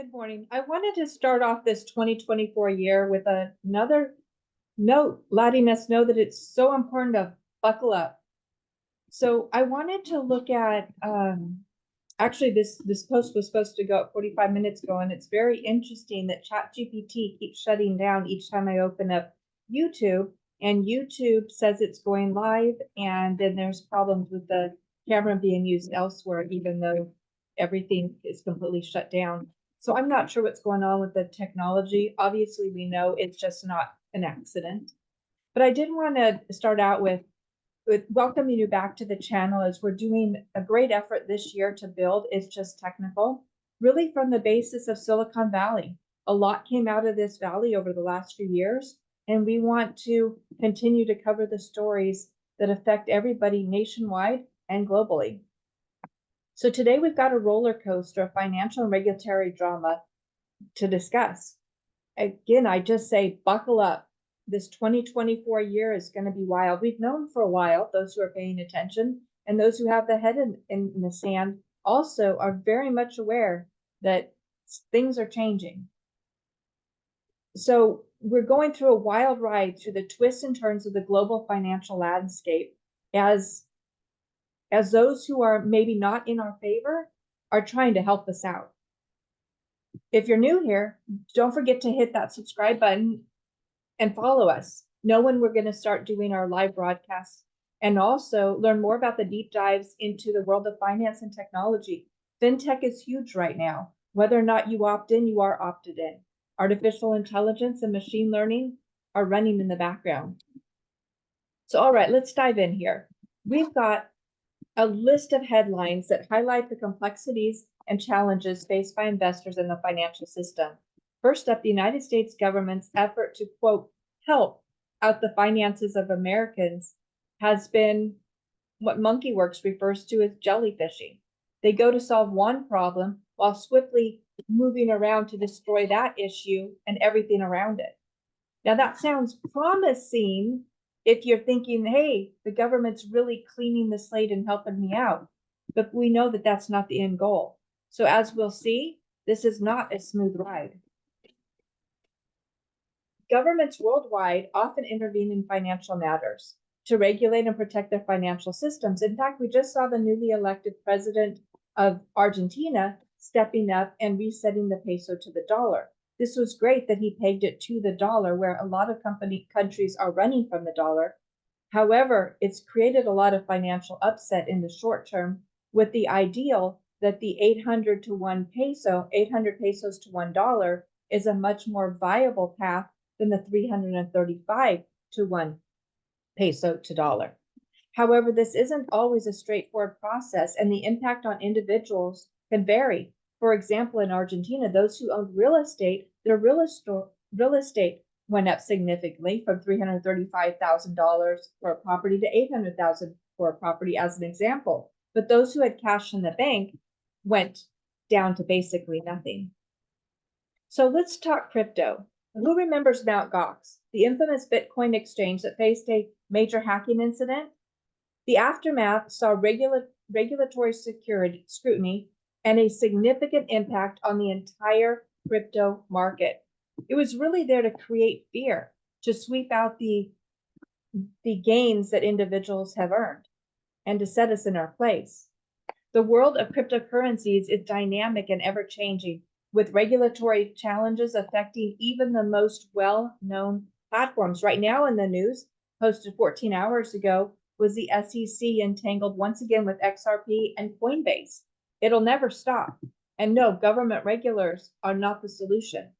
Good morning. I wanted to start off this 2024 year with another note letting us know that it's so important to buckle up. So I wanted to look at actually this post was supposed to go up 45 minutes ago, and it's very interesting that ChatGPT keeps shutting down each time I open up YouTube, and YouTube says it's going live, and then there's problems with the camera being used elsewhere, even though everything is completely shut down. So I'm not sure what's going on with the technology. Obviously, we know it's just not an accident. But I did want to start out with welcoming you back to the channel as we're doing a great effort this year to build It's Just Technical, really from the basis of Silicon Valley. A lot came out of this valley over the last few years, and we want to continue to cover the stories that affect everybody nationwide and globally. So today we've got a roller coaster of financial and regulatory drama to discuss. Again, I just say buckle up. This 2024 year is going to be wild. We've known for a while, those who are paying attention, and those who have the head in the sand also are very much aware that things are changing. So we're going through a wild ride through the twists and turns of the global financial landscape as those who are maybe not in our favor are trying to help us out. If you're new here, don't forget to hit that subscribe button and follow us. Know when we're going to start doing our live broadcasts, and also learn more about the deep dives into the world of finance and technology. FinTech is huge right now. Whether or not you opt in, you are opted in. Artificial intelligence and machine learning are running in the background. So, all right, let's dive in here. We've got a list of headlines that highlight the complexities and challenges faced by investors in the financial system. First up, the United States government's effort to, quote, help out the finances of Americans has been what MonkeyWorks refers to as jellyfishing. They go to solve one problem while swiftly moving around to destroy that issue and everything around it. Now, that sounds promising if you're thinking, hey, the government's really cleaning the slate and helping me out. But we know that that's not the end goal. So as we'll see, this is not a smooth ride. Governments worldwide often intervene in financial matters to regulate and protect their financial systems. In fact, we just saw the newly elected president of Argentina stepping up and resetting the peso to the dollar. This was great that he pegged it to the dollar, where a lot of countries are running from the dollar. However, it's created a lot of financial upset in the short term, with the ideal that the 800 to 1 peso, 800 pesos to $1 is a much more viable path than the 335 to 1 peso to dollar. However, this isn't always a straightforward process, and the impact on individuals can vary. For example, in Argentina, those who owned real estate, their real estate went up significantly from $335,000 for a property to $800,000 for a property, as an example. But those who had cash in the bank went down to basically nothing. So let's talk crypto. Who remembers Mt. Gox, the infamous Bitcoin exchange that faced a major hacking incident? The aftermath saw regulatory scrutiny and a significant impact on the entire crypto market. It was really there to create fear, to sweep out the gains that individuals have earned, and to set us in our place. The world of cryptocurrencies is dynamic and ever-changing, with regulatory challenges affecting even the most well-known platforms. Right now in the news, posted 14 hours ago, was the SEC entangled once again with XRP and Coinbase. It'll never stop. And no, government regulators are not the solution.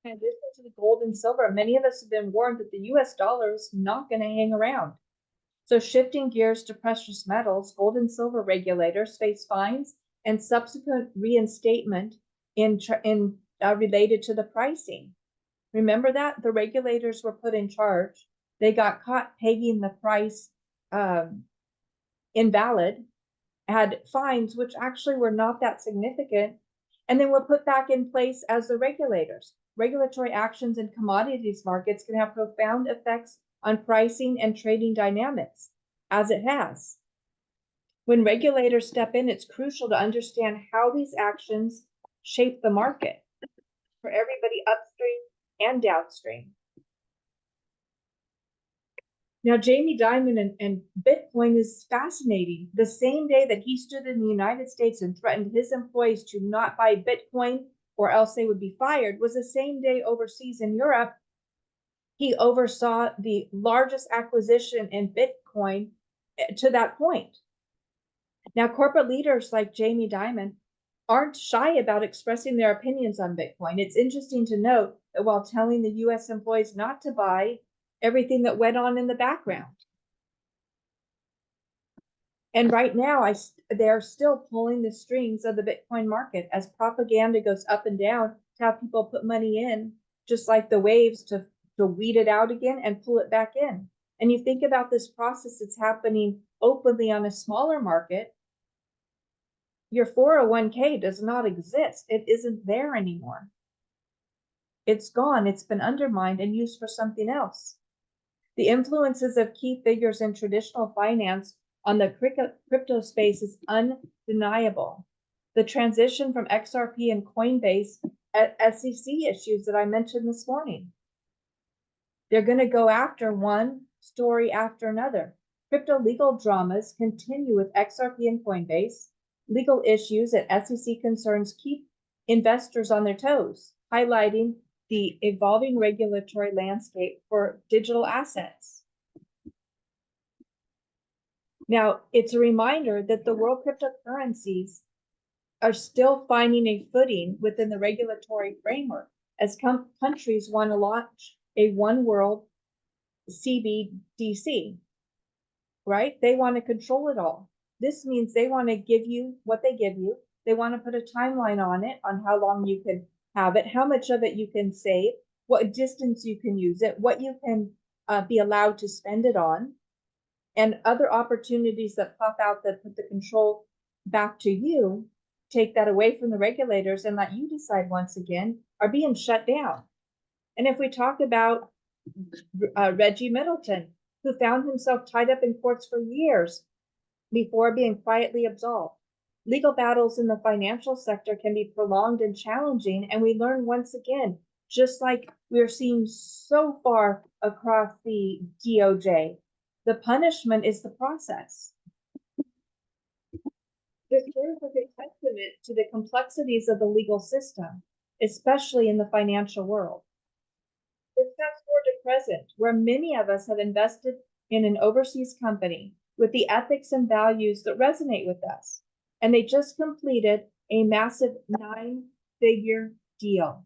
In addition to the gold and silver, many of us have been warned that the US dollar is not going to hang around. So shifting gears to precious metals, gold and silver regulators face fines and subsequent reinstatement related to the pricing. Remember that? The regulators were put in charge. They got caught pegging the price invalid, had fines which actually were not that significant, and then were put back in place as the regulators. Regulatory actions in commodities markets can have profound effects on pricing and trading dynamics, as it has. When regulators step in, it's crucial to understand how these actions shape the market for everybody upstream and downstream. Now, Jamie Dimon and Bitcoin is fascinating. The same day that he stood in the United States and threatened his employees to not buy Bitcoin or else they would be fired was the same day overseas in Europe. He oversaw the largest acquisition in Bitcoin to that point. Now, corporate leaders like Jamie Dimon aren't shy about expressing their opinions on Bitcoin. It's interesting to note that while telling the US employees not to buy, everything that went on in the background. And right now, they're still pulling the strings of the Bitcoin market as propaganda goes up and down to have people put money in, just like the waves to weed it out again and pull it back in. And you think about this process that's happening openly on a smaller market, your 401k does not exist. It isn't there anymore. It's gone. It's been undermined and used for something else. The influences of key figures in traditional finance on the crypto space is undeniable. The transition from XRP and Coinbase SEC issues that I mentioned this morning. They're going to go after one story after another. Crypto legal dramas continue with XRP and Coinbase. Legal issues and SEC concerns keep investors on their toes, highlighting the evolving regulatory landscape for digital assets. Now, it's a reminder that the world cryptocurrencies are still finding a footing within the regulatory framework as countries want to launch a one world CBDC, right? They want to control it all. This means they want to give you what they give you. They want to put a timeline on it, on how long you can have it, how much of it you can save, what distance you can use it, what you can be allowed to spend it on, and other opportunities that pop out that put the control back to you, take that away from the regulators and let you decide once again, are being shut down. And if we talk about Reggie Middleton, who found himself tied up in courts for years before being quietly absolved. Legal battles in the financial sector can be prolonged and challenging, and we learn once again, just like we're seeing so far across the DOJ, the punishment is the process. This serves as a testament to the complexities of the legal system, especially in the financial world. Let's fast forward to present, where many of us have invested in an overseas company with the ethics and values that resonate with us. And they just completed a massive 9-figure deal.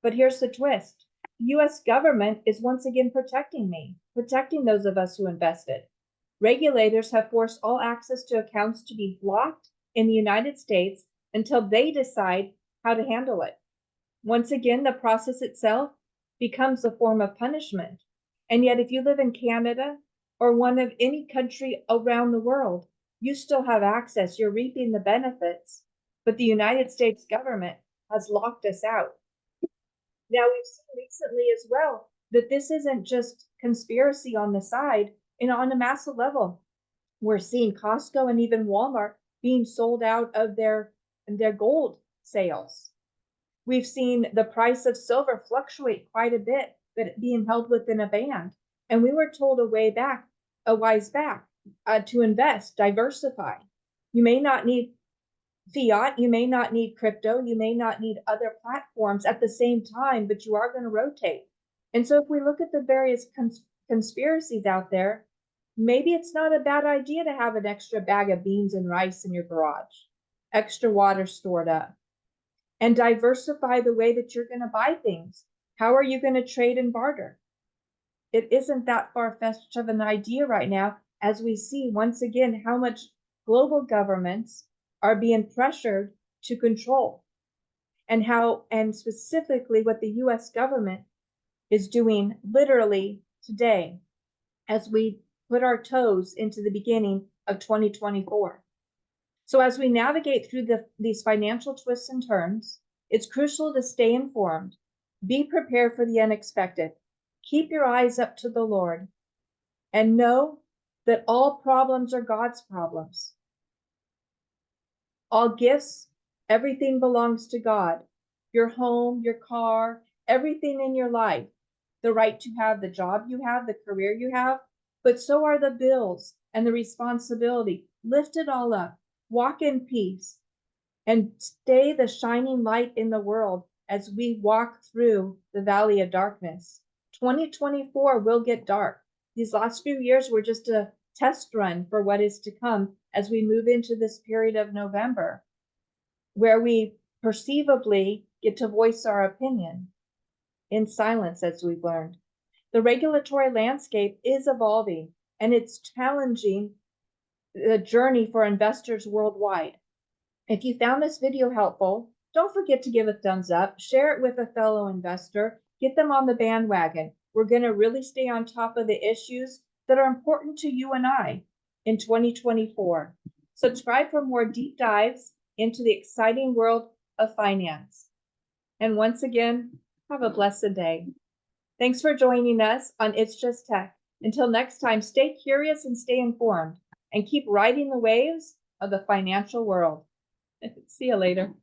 But here's the twist. The US government is once again protecting me, protecting those of us who invested. Regulators have forced all access to accounts to be blocked in the United States until they decide how to handle it. Once again, the process itself becomes a form of punishment. And yet, if you live in Canada or one of any country around the world, you still have access. You're reaping the benefits. But the United States government has locked us out. Now, we've seen recently as well that this isn't just conspiracy on the side and on a massive level. We're seeing Costco and even Walmart being sold out of their gold sales. We've seen the price of silver fluctuate quite a bit, but it being held within a band. And we were told a while back, to invest, diversify. You may not need fiat, you may not need crypto, you may not need other platforms at the same time, but you are going to rotate. And so if we look at the various conspiracies out there, maybe it's not a bad idea to have an extra bag of beans and rice in your garage, extra water stored up, and diversify the way that you're going to buy things. How are you going to trade and barter? It isn't that far-fetched of an idea right now, as we see once again how much global governments are being pressured to control, and specifically what the US government is doing literally today as we put our toes into the beginning of 2024. So as we navigate through these financial twists and turns, it's crucial to stay informed, be prepared for the unexpected, keep your eyes up to the Lord, and know that all problems are God's problems. All gifts Everything belongs to God. Your home, your car, everything in your life. The right to have the job you have, the career you have, but so are the bills and the responsibility. Lift it all up. Walk in peace and stay the shining light in the world as we walk through the valley of darkness. 2024 will get dark. These last few years were just a test run for what is to come as we move into this period of November, where we perceivably get to voice our opinion in silence, as we've learned. The regulatory landscape is evolving, and it's challenging the journey for investors worldwide. If you found this video helpful, don't forget to give a thumbs up, share it with a fellow investor, get them on the bandwagon. We're going to really stay on top of the issues that are important to you and I in 2024. Subscribe for more deep dives into the exciting world of finance. And once again, have a blessed day. Thanks for joining us on It's Just Tech. Until next time, stay curious and stay informed, and keep riding the waves of the financial world. See you later.